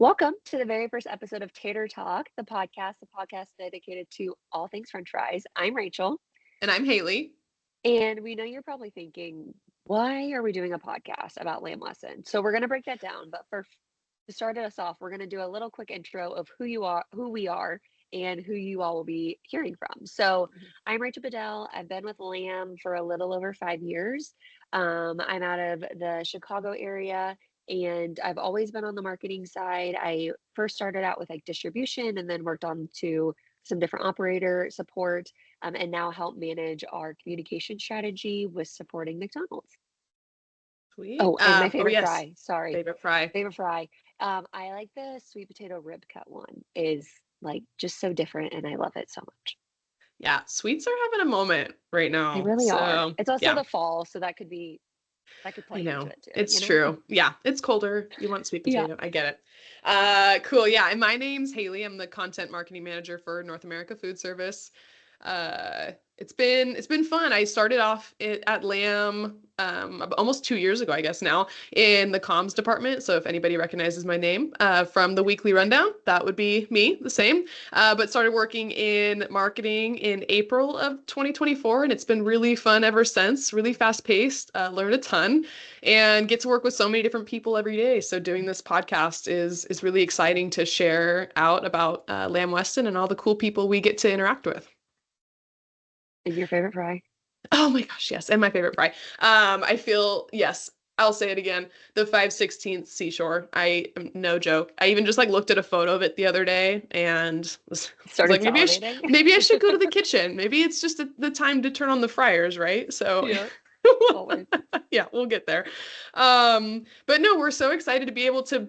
Welcome to the very first episode of Tater Talk, the podcast dedicated to all things French fries. I'm Rachel, And I'm Haley. and we know you're probably thinking, why are we doing a podcast about lamb lesson? So we're going to break that down. But to start us off, we're going to do a little quick intro of who you are, who we are, and who you all will be hearing from. So I'm Rachel Bedell. I've been with Lamb for a little over 5 years. I'm out of the Chicago area. And I've always been on the marketing side. I first started out with like distribution and then worked on to some different operator support, and now help manage our communication strategy with supporting McDonald's. Sweet. Oh, and my Oh favorite yes, fry. Sorry, favorite fry. favorite fry. I like the sweet potato rib cut one. Is like just so different, and I love it so much. Yeah, sweets are having a moment right They now. really are. So It's also yeah, the fall, so that could I play into know. it too. It's true. Yeah, it's colder. You want sweet Yeah. potato. I get it. Cool. Yeah, and my name's Haley. I'm the content marketing manager for North America Food Service. It's been fun. I started off at Lamb almost 2 years ago, I guess now, in the comms department. So if anybody recognizes my name from the weekly rundown, that would be me, the same. But started working in marketing in April of 2024, and it's been really fun ever since. Really fast paced. Learned a ton, and get to work with so many different people every day. So doing this podcast is really exciting to share out about Lamb Weston and all the cool people we get to interact with. And your favorite fry? Oh my gosh, yes. And my favorite fry. I feel, yes, I'll say it again. The 5/16 seashore. I am no joke. I even just like looked at a photo of it the other day and was Started like, salivating. maybe I should go to the kitchen. Maybe it's just the time to turn on the fryers, right? So Yeah, always. yeah, we'll get there. But no, we're so excited to be able to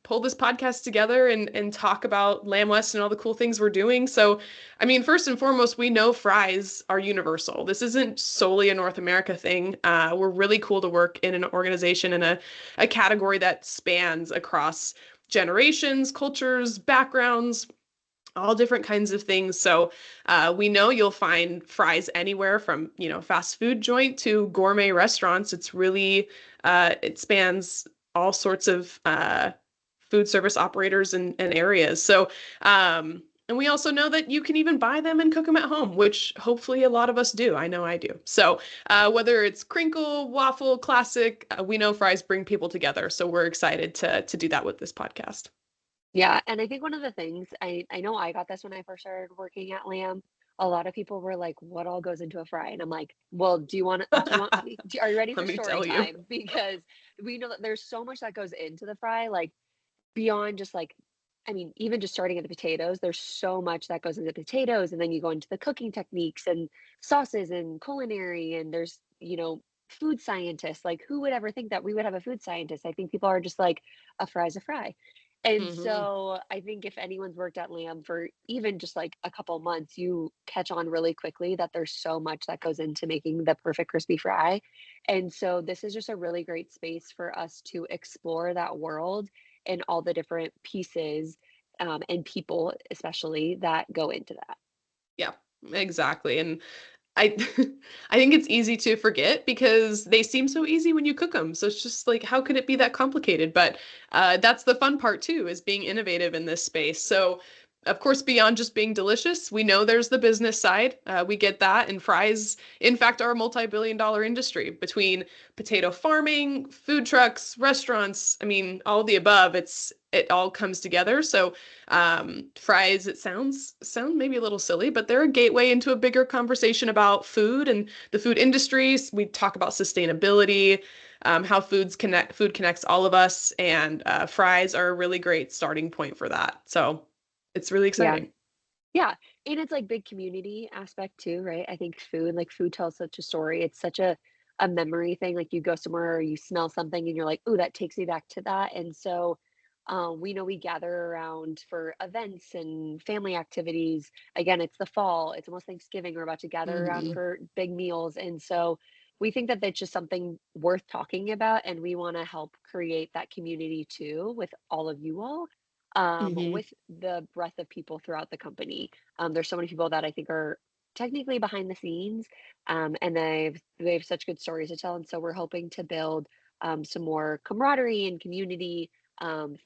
pull this podcast together and talk about Lamb West and all the cool things we're doing. So, I mean, first and foremost, we know fries are universal. This isn't solely a North America thing. We're really cool to work in an organization in a category that spans across generations, cultures, backgrounds, all different kinds of things. So we know you'll find fries anywhere from, fast food joint to gourmet restaurants. It's really, it spans all sorts of food service operators and areas. So, and we also know that you can even buy them and cook them at home, which hopefully a lot of us do. I know I do. So whether it's crinkle, waffle, classic, we know fries bring people together. So we're excited to do that with this podcast. Yeah, and I think one of the things I know I got this when I first started working at Lamb. A lot of people were like, "What all goes into a fry?" And I'm like, "Well, are you ready Let for me story tell you. time?" Because we know that there's so much that goes into the fry, like beyond just like, I mean, even just starting at the potatoes, there's so much that goes into potatoes, and then you go into the cooking techniques and sauces and culinary, and there's, food scientists. Like, who would ever think that we would have a food scientist? I think people are just like, a fry's a fry. And Hmm. so I think if anyone's worked at Lamb for even just like a couple months, you catch on really quickly that there's so much that goes into making the perfect crispy fry. And so this is just a really great space for us to explore that world and all the different pieces, and people, especially, that go into that. Yeah, exactly. And I I think it's easy to forget because they seem so easy when you cook them. So it's just like, how could it be that complicated? But that's the fun part too, is being innovative in this space. So of course, beyond just being delicious, we know there's the business side. We get that. And fries, in fact, are a multi-billion-dollar industry between potato farming, food trucks, restaurants. I mean, all the above. It all comes together. So fries, it sound maybe a little silly, but they're a gateway into a bigger conversation about food and the food industries. We talk about sustainability, how food connects all of us, and fries are a really great starting point for that. So it's really Yeah. exciting. Yeah. And it's like big community aspect too, right? I think food tells such a story. It's such a memory thing. Like you go somewhere or you smell something and you're like, "Ooh, that takes me back to that." And so we know we gather around for events and family activities. Again, it's the fall, it's almost Thanksgiving. We're about to gather around Hmm. for big meals. And so we think that that's just something worth talking about. And we want to help create that community too with all of you all, Hmm. with the breadth of people throughout the company. There's so many people that I think are technically behind the scenes, and they have such good stories to tell. And so we're hoping to build some more camaraderie and community,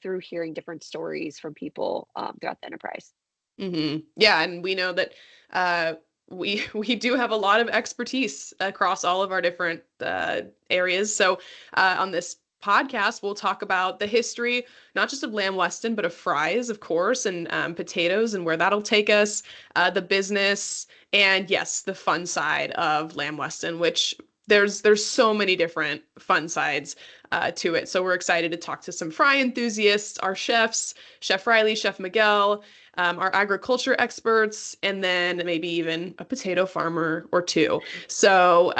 through hearing different stories from people throughout the enterprise. Yeah, and we know that uh, we do have a lot of expertise across all of our different areas. So on this podcast, we'll talk about the history, not just of Lamb Weston, but of fries, of course, and potatoes, and where that'll take us, the business, and yes, the fun side of Lamb Weston, which there's so many different fun sides to it. So we're excited to talk to some fry enthusiasts, our chefs, Chef Riley, Chef Miguel, our agriculture experts, and then maybe even a potato farmer or two. So,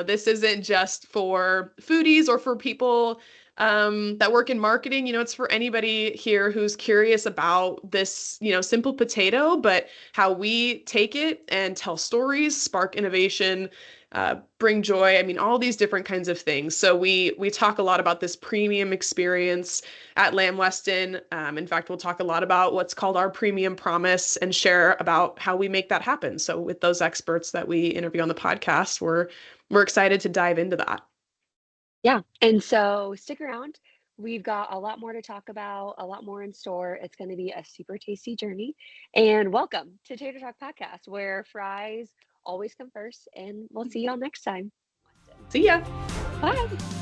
this isn't just for foodies or for people that work in marketing. It's for anybody here who's curious about this, simple potato, but how we take it and tell stories, spark innovation, bring joy. I mean, all these different kinds of things. So we talk a lot about this premium experience at Lamb Weston. In fact, we'll talk a lot about what's called our premium promise and share about how we make that happen. So with those experts that we interview on the podcast, we're excited to dive into that. Yeah. And so stick around. We've got a lot more to talk about, a lot more in store. It's going to be a super tasty journey. And welcome to Tater Talk Podcast, where fries always come first. And we'll see y'all next time. See ya. Bye.